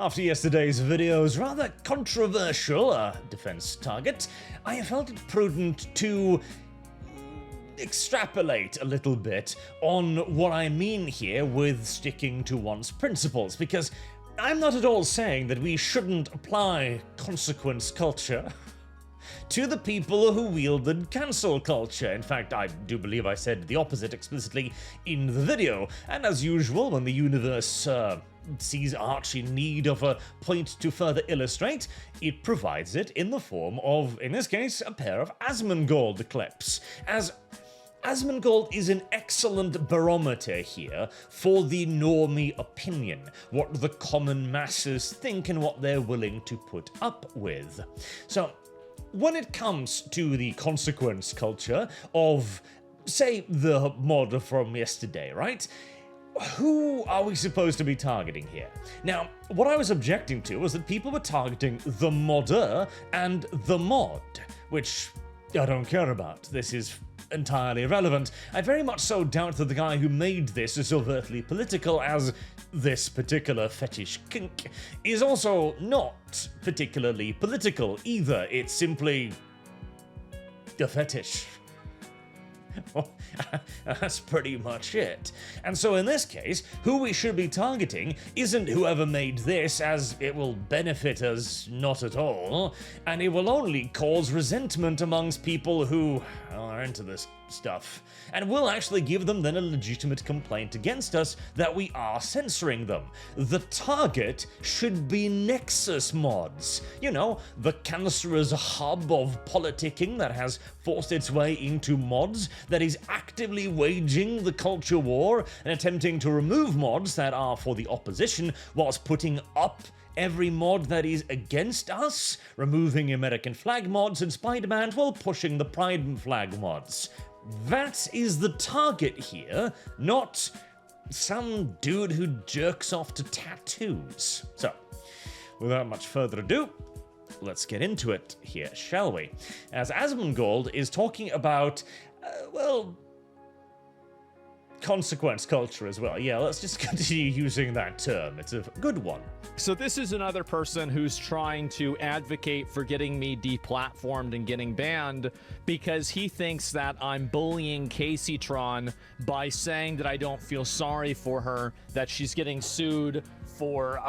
After yesterday's video's rather controversial defense target, I felt it prudent to extrapolate a little bit on what I mean here with sticking to one's principles, because I'm not at all saying that we shouldn't apply consequence culture to the people who wielded cancel culture. In fact, I do believe I said the opposite explicitly in the video, and as usual, when the universe sees Arch in need of a point to further illustrate, it provides it in the form of, in this case, a pair of Asmongold clips, as Asmongold is an excellent barometer here for the normie opinion, what the common masses think and what they're willing to put up with. So, when it comes to the consequence culture of, say, the mod from yesterday, right? Who are we supposed to be targeting here? Now, what I was objecting to was that people were targeting the modder and the mod, which I don't care about. This is entirely irrelevant. I very much so doubt that the guy who made this is overtly political, as this particular fetish kink is also not particularly political either. It's simply a fetish. That's pretty much it. And so in this case, who we should be targeting isn't whoever made this, as it will benefit us not at all, and it will only cause resentment amongst people who are into this stuff, and will actually give them then a legitimate complaint against us that we are censoring them. The target should be Nexus mods. You know, the cancerous hub of politicking that has forced its way into mods, that is actively waging the culture war and attempting to remove mods that are for the opposition, whilst putting up every mod that is against us, removing American flag mods and Spider-Man while pushing the Pride flag mods. That is the target here, not some dude who jerks off to tattoos. So, without much further ado, let's get into it here, shall we? As Asmongold is talking about, consequence culture as well. Yeah, let's just continue using that term. It's a good one. So this is another person who's trying to advocate for getting me deplatformed and getting banned because he thinks that I'm bullying Caseytron by saying that I don't feel sorry for her, that she's getting sued for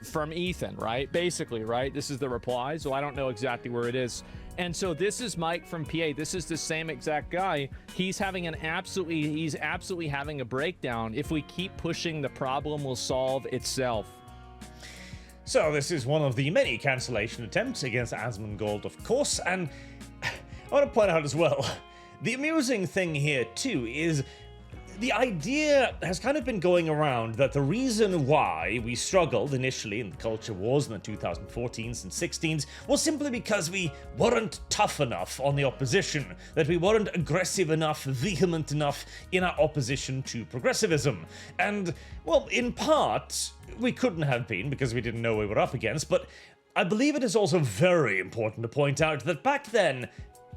from Ethan, right? Basically, right? This is the reply, so I don't know exactly where it is. And so this is Mike from PA. This is the same exact guy. He's absolutely having a breakdown. If we keep pushing, the problem will solve itself. So this is one of the many cancellation attempts against Asmongold, of course, and I want to point out as well, the amusing thing here too is the idea has kind of been going around that the reason why we struggled initially in the culture wars in the 2014s and 16s was simply because we weren't tough enough on the opposition, that we weren't aggressive enough, vehement enough in our opposition to progressivism. And, well, in part, we couldn't have been because we didn't know what we were up against, but I believe it is also very important to point out that back then,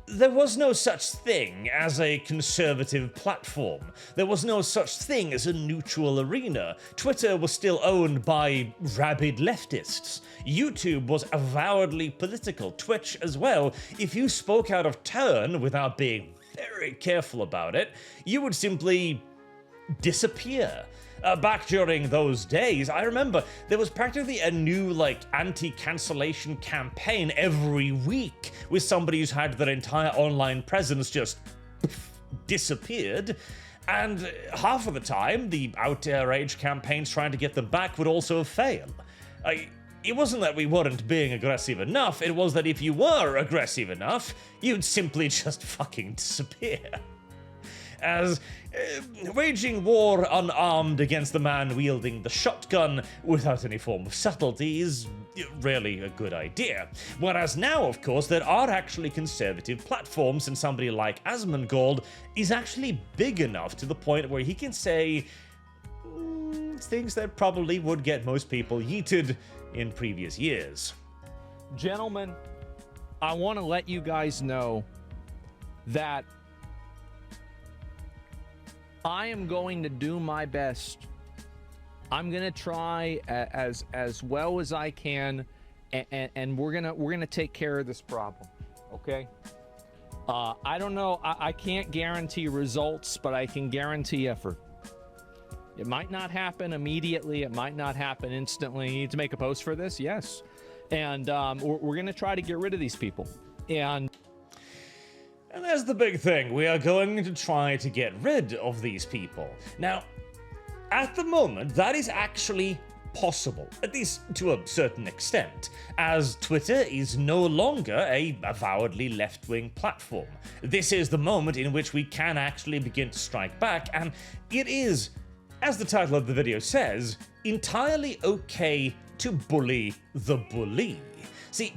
there was no such thing as a conservative platform. There was no such thing as a neutral arena. Twitter was still owned by rabid leftists. YouTube was avowedly political. Twitch as well. If you spoke out of turn without being very careful about it, you would simply disappear. Back during those days, I remember there was practically a new, anti-cancellation campaign every week with somebody who's had their entire online presence just disappeared. And half of the time, the outrage campaigns trying to get them back would also fail. It wasn't that we weren't being aggressive enough, it was that if you were aggressive enough, you'd simply just fucking disappear. As waging war unarmed against the man wielding the shotgun without any form of subtlety is rarely a good idea. Whereas now, of course, there are actually conservative platforms, and somebody like Asmongold is actually big enough to the point where he can say things that probably would get most people yeeted in previous years. Gentlemen, I want to let you guys know that I am going to do my best I'm gonna try as well as I can, and we're gonna take care of this problem. Okay. I don't know. I can't guarantee results, but I can guarantee effort. It might not happen immediately. It might not happen instantly. You need to make a post for this? Yes. And we're going to try to get rid of these people. And there's the big thing. We are going to try to get rid of these people. Now, at the moment, that is actually possible, at least to a certain extent, as Twitter is no longer a avowedly left-wing platform. This is the moment in which we can actually begin to strike back, and it is, as the title of the video says, entirely okay to bully the bully. See,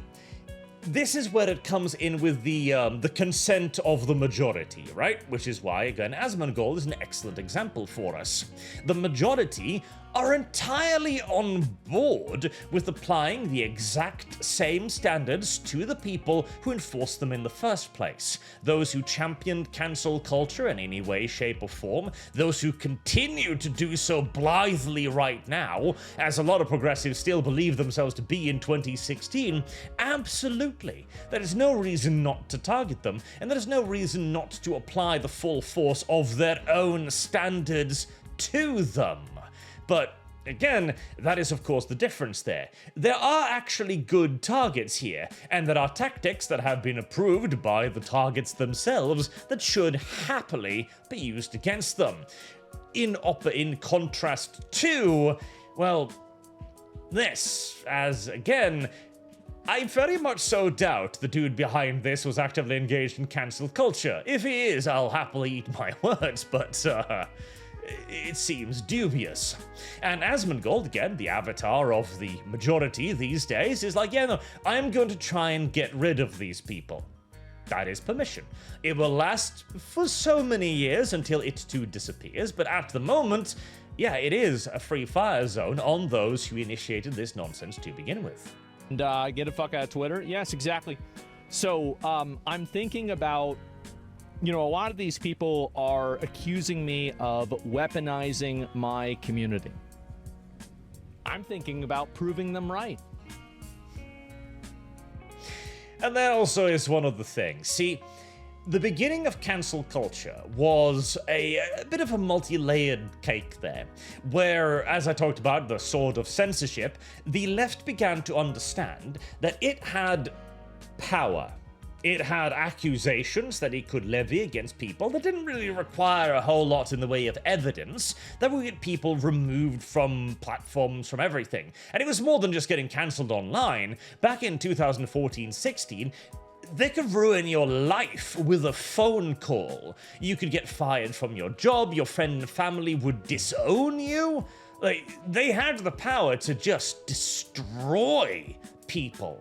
this is where it comes in with the consent of the majority, right? Which is why, again, Asmongold is an excellent example for us. The majority are entirely on board with applying the exact same standards to the people who enforced them in the first place. Those who championed cancel culture in any way, shape, or form, those who continue to do so blithely right now, as a lot of progressives still believe themselves to be in 2016, absolutely. There is no reason not to target them, and there is no reason not to apply the full force of their own standards to them. But again, that is of course the difference there. There are actually good targets here, and there are tactics that have been approved by the targets themselves that should happily be used against them. In contrast to, well, this, as again, I very much so doubt the dude behind this was actively engaged in cancel culture. If he is, I'll happily eat my words, but it seems dubious. And Asmongold, again, the avatar of the majority these days, is like, yeah, no, I'm going to try and get rid of these people. That is permission. It will last for so many years until it too disappears, but at the moment, yeah, it is a free fire zone on those who initiated this nonsense to begin with. And get the fuck out of Twitter? Yes, exactly. So I'm thinking about, you know, a lot of these people are accusing me of weaponizing my community. I'm thinking about proving them right. And that also is one of the things. See, the beginning of cancel culture was a bit of a multi-layered cake there, where, as I talked about, the sword of censorship, the left began to understand that it had power. It had accusations that it could levy against people that didn't really require a whole lot in the way of evidence, that would get people removed from platforms, from everything. And it was more than just getting cancelled online. Back in 2014-16, they could ruin your life with a phone call. You could get fired from your job, your friend and family would disown you. Like, they had the power to just destroy people.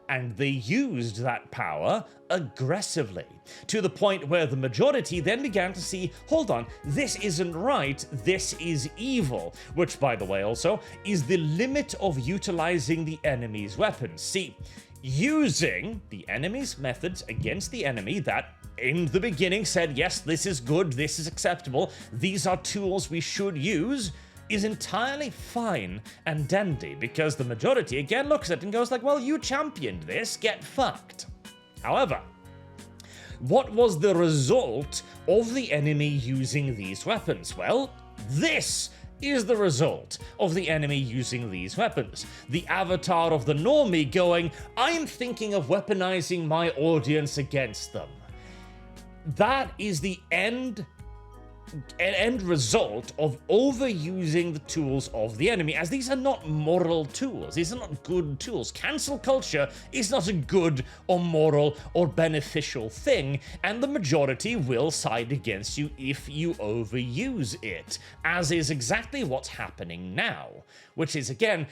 And they used that power aggressively, to the point where the majority then began to see, hold on, this isn't right, this is evil, which, by the way, also is the limit of utilizing the enemy's weapons. See, using the enemy's methods against the enemy that in the beginning said, yes, this is good, this is acceptable, these are tools we should use, is entirely fine and dandy, because the majority again looks at it and goes like, well, you championed this, get fucked. However, what was the result of the enemy using these weapons? Well, this is the result of the enemy using these weapons. The avatar of the normie going, I'm thinking of weaponizing my audience against them. That is the end result of overusing the tools of the enemy, as these are not moral tools, these are not good tools. Cancel culture is not a good or moral or beneficial thing, and the majority will side against you if you overuse it, as is exactly what's happening now, which is, again,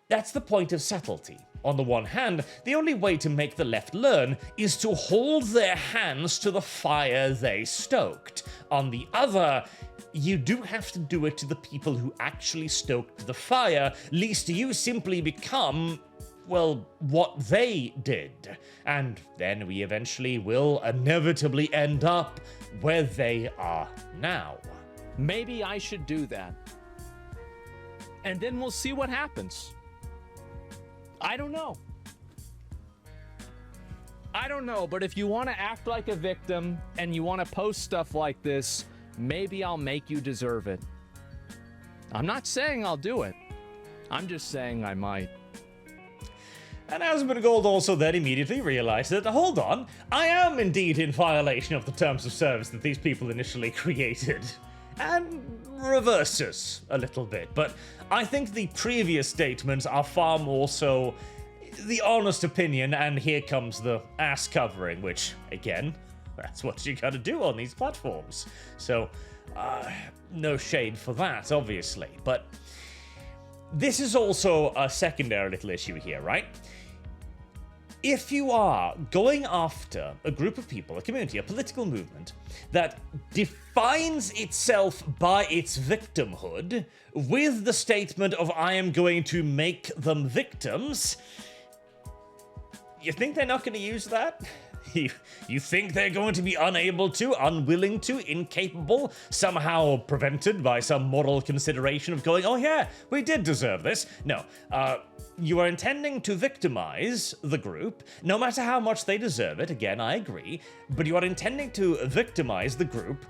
that's the point of subtlety. On the one hand, the only way to make the left learn is to hold their hands to the fire they stoked. On the other, you do have to do it to the people who actually stoked the fire, lest you simply become, well, what they did. And then we eventually will inevitably end up where they are now. Maybe I should do that. and then we'll see what happens. I don't know. But if you want to act like a victim and you want to post stuff like this, maybe I'll make you deserve it. I'm not saying I'll do it. I'm just saying I might. And Asmongold also then immediately realized that, hold on, I am indeed in violation of the terms of service that these people initially created. And reverses a little bit. But I think the previous statements are far more so the honest opinion, and here comes the ass covering, which, again, that's what you gotta do on these platforms. So, no shade for that, obviously. But this is also a secondary little issue here, right? If you are going after a group of people, a community, a political movement that defines itself by its victimhood with the statement of I am going to make them victims, you think they're not going to use that? You think they're going to be unable to, unwilling to, incapable, somehow prevented by some moral consideration of going, oh yeah, we did deserve this? No. You are intending to victimize the group, no matter how much they deserve it, again, I agree, but you are intending to victimize the group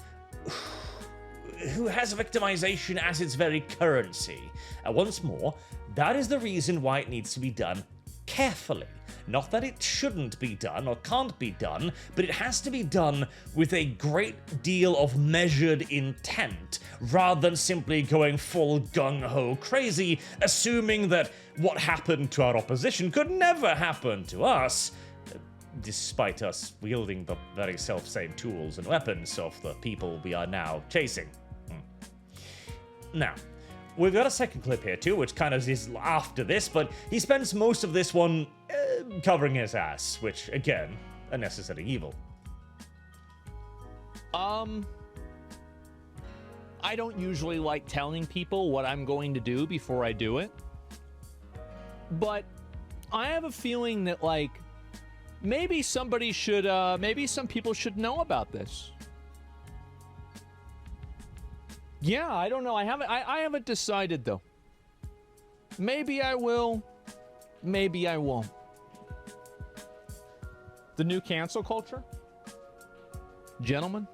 who has victimization as its very currency. And once more, that is the reason why it needs to be done carefully. Not that it shouldn't be done or can't be done, but it has to be done with a great deal of measured intent, rather than simply going full gung-ho crazy, assuming that what happened to our opposition could never happen to us, despite us wielding the very self-same tools and weapons of the people we are now chasing. Now, we've got a second clip here too, which kind of is after this, but he spends most of this one covering his ass, which, again, a necessary evil. I don't usually like telling people what I'm going to do before I do it, but I have a feeling that, like, maybe somebody should, maybe some people should know about this. Yeah, I don't know. I haven't decided, though. Maybe I will. Maybe I won't. The new cancel culture? Gentlemen,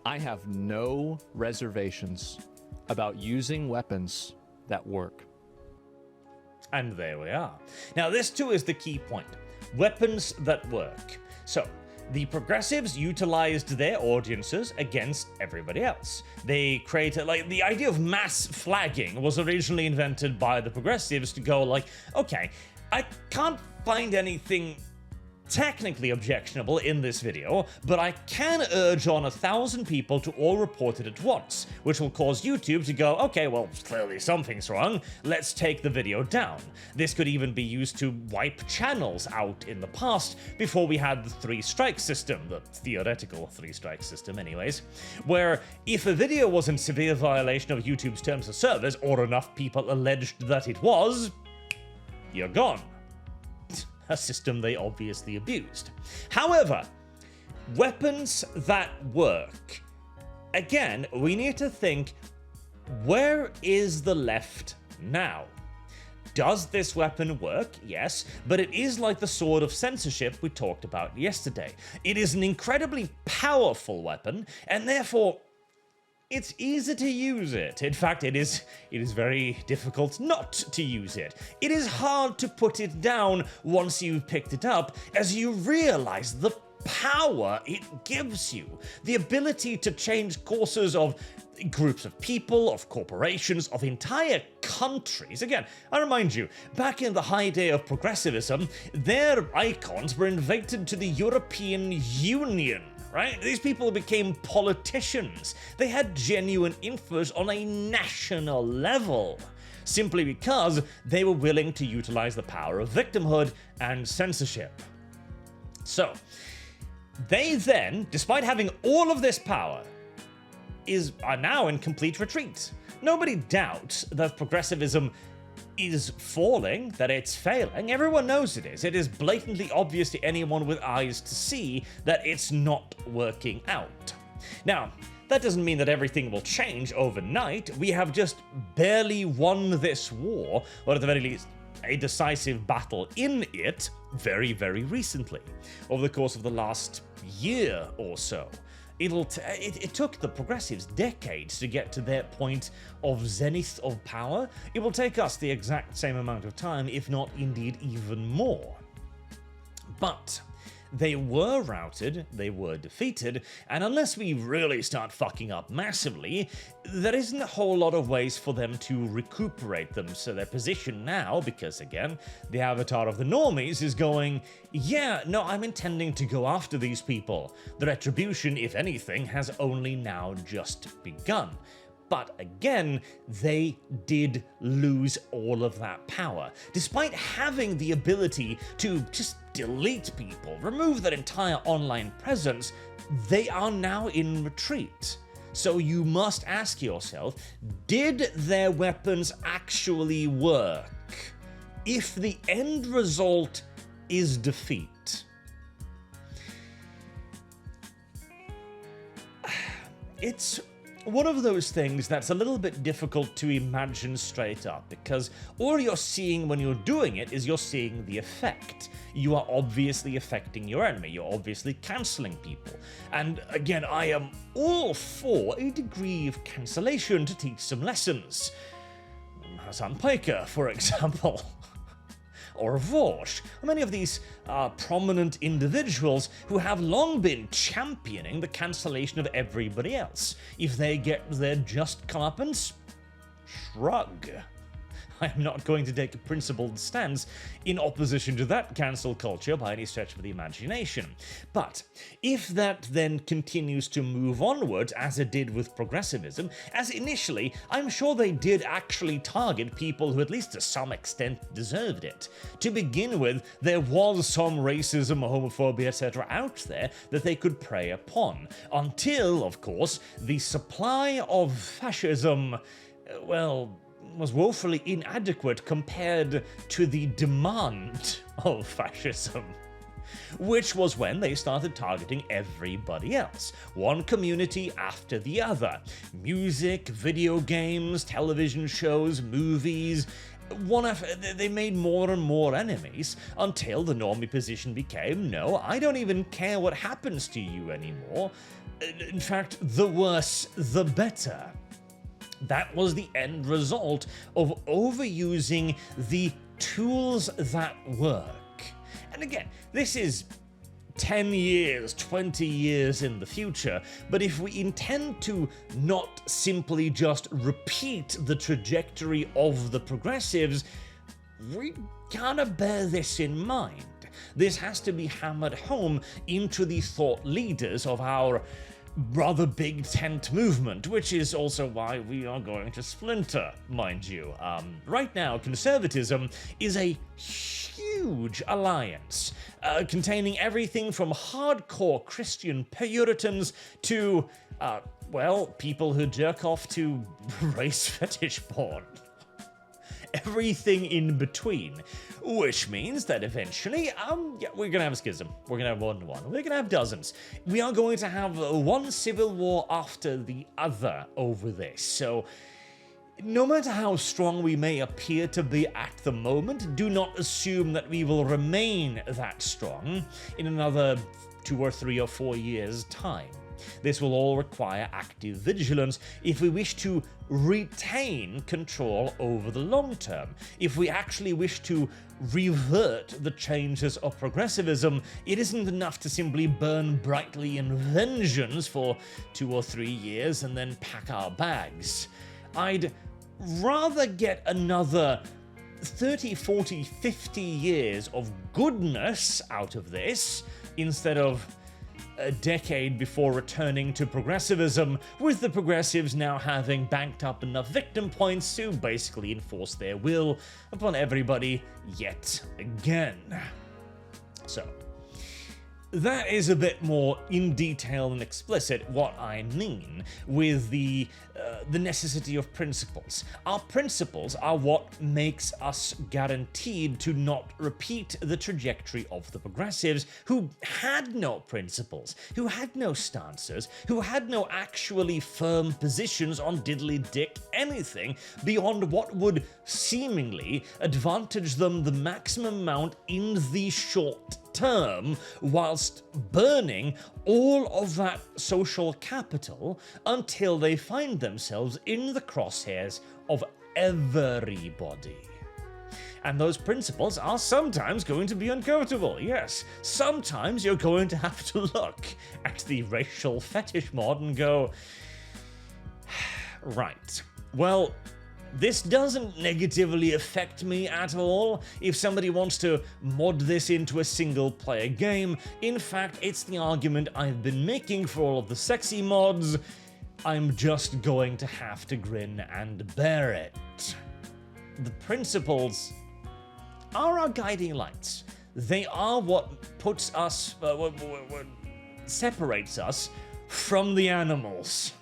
I have no reservations about using weapons that work. And there we are. Now, this too is the key point. Weapons that work. So, the progressives utilized their audiences against everybody else. They created, like, the idea of mass flagging was originally invented by the progressives to go like, okay, I can't find anything technically objectionable in this video, but I can urge on 1,000 people to all report it at once, which will cause YouTube to go, okay, well, clearly something's wrong, let's take the video down. This could even be used to wipe channels out in the past, before we had the 3-strike system, the theoretical 3-strike system anyways, where if a video was in severe violation of YouTube's terms of service, or enough people alleged that it was, you're gone. A system they obviously abused. However, weapons that work. Again, we need to think, where is the left now? Does this weapon work? Yes, but it is like the sword of censorship we talked about yesterday. It is an incredibly powerful weapon, and therefore, it's easy to use it. In fact, it is very difficult not to use it. It is hard to put it down once you've picked it up, as you realize the power it gives you. The ability to change courses of groups of people, of corporations, of entire countries. Again, I remind you, back in the heyday of progressivism, their icons were invited to the European Union. Right? These people became politicians. They had genuine influence on a national level, simply because they were willing to utilize the power of victimhood and censorship. So, they then, despite having all of this power, are now in complete retreat. Nobody doubts that progressivism is falling, that it's failing. Everyone knows it is. It is blatantly obvious to anyone with eyes to see that it's not working out. Now, That doesn't mean that everything will change overnight. We have just barely won this war, or at the very least, a decisive battle in it very, very recently, over the course of the last year or so. It took the progressives decades to get to their point of zenith of power. It will take us the exact same amount of time, if not indeed even more. But they were routed, they were defeated, and unless we really start fucking up massively, there isn't a whole lot of ways for them to recuperate them. So their position now, because again, the avatar of the normies is going, yeah, no, I'm intending to go after these people. The retribution, if anything, has only now just begun. But again, they did lose all of that power. Despite having the ability to just delete people, remove their entire online presence, they are now in retreat. So you must ask yourself, did their weapons actually work? If the end result is defeat, it's one of those things that's a little bit difficult to imagine straight up, because all you're seeing when you're doing it is you're seeing the effect. You are obviously affecting your enemy, you're obviously cancelling people. And again, I am all for a degree of cancellation to teach some lessons. Hassan Piker, for example. Or Vorsh, many of these prominent individuals who have long been championing the cancellation of everybody else. If they get their just comeuppance, shrug. I am not going to take a principled stance in opposition to that cancel culture by any stretch of the imagination. But if that then continues to move onwards, as it did with progressivism, as initially, I'm sure they did actually target people who at least to some extent deserved it. To begin with, there was some racism, homophobia, etc. out there that they could prey upon, until, of course, the supply of fascism, well, was woefully inadequate compared to the demand of fascism. Which was when they started targeting everybody else, one community after the other. Music, video games, television shows, movies. They made more and more enemies until the normie position became, no, I don't even care what happens to you anymore. In fact, the worse, the better. That was the end result of overusing the tools that work. And again, this is 10 years, 20 years in the future, but if we intend to not simply just repeat the trajectory of the progressives, we gotta bear this in mind. This has to be hammered home into the thought leaders of our rather big tent movement, which is also why we are going to splinter, mind you. Right now, conservatism is a huge alliance, containing everything from hardcore Christian Puritans to, well, people who jerk off to race fetish porn. Everything in between, which means that eventually, yeah, we're gonna have a schism. We're gonna have one-to-one. We're gonna have dozens. We are going to have one civil war after the other over this. So, no matter how strong we may appear to be at the moment, do not assume that we will remain that strong in another 2 or 3 or 4 years' time. This will all require active vigilance if we wish to retain control over the long term. If we actually wish to revert the changes of progressivism, it isn't enough to simply burn brightly in vengeance for 2 or 3 years and then pack our bags. I'd rather get another 30, 40, 50 years of goodness out of this instead of a decade before returning to progressivism, with the progressives now having banked up enough victim points to basically enforce their will upon everybody yet again. So, that is a bit more in detail and explicit what I mean with the necessity of principles. Our principles are what makes us guaranteed to not repeat the trajectory of the progressives who had no principles, who had no stances, who had no actually firm positions on diddly dick anything beyond what would seemingly advantage them the maximum amount in the short term, whilst burning all of that social capital until they find themselves in the crosshairs of everybody. And those principles are sometimes going to be uncomfortable, yes. Sometimes you're going to have to look at the racial fetish mod and go, right, well, this doesn't negatively affect me at all if somebody wants to mod this into a single-player game. In fact, it's the argument I've been making for all of the sexy mods. I'm just going to have to grin and bear it. The principles are our guiding lights. They are what puts us, what separates us from the animals.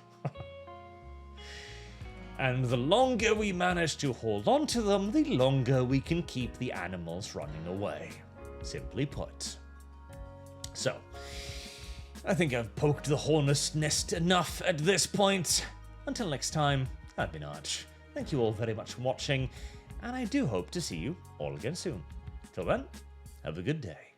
And the longer we manage to hold on to them, the longer we can keep the animals running away. Simply put. So, I think I've poked the hornet's nest enough at this point. Until next time, I've been Arch. Thank you all very much for watching, and I do hope to see you all again soon. Till then, have a good day.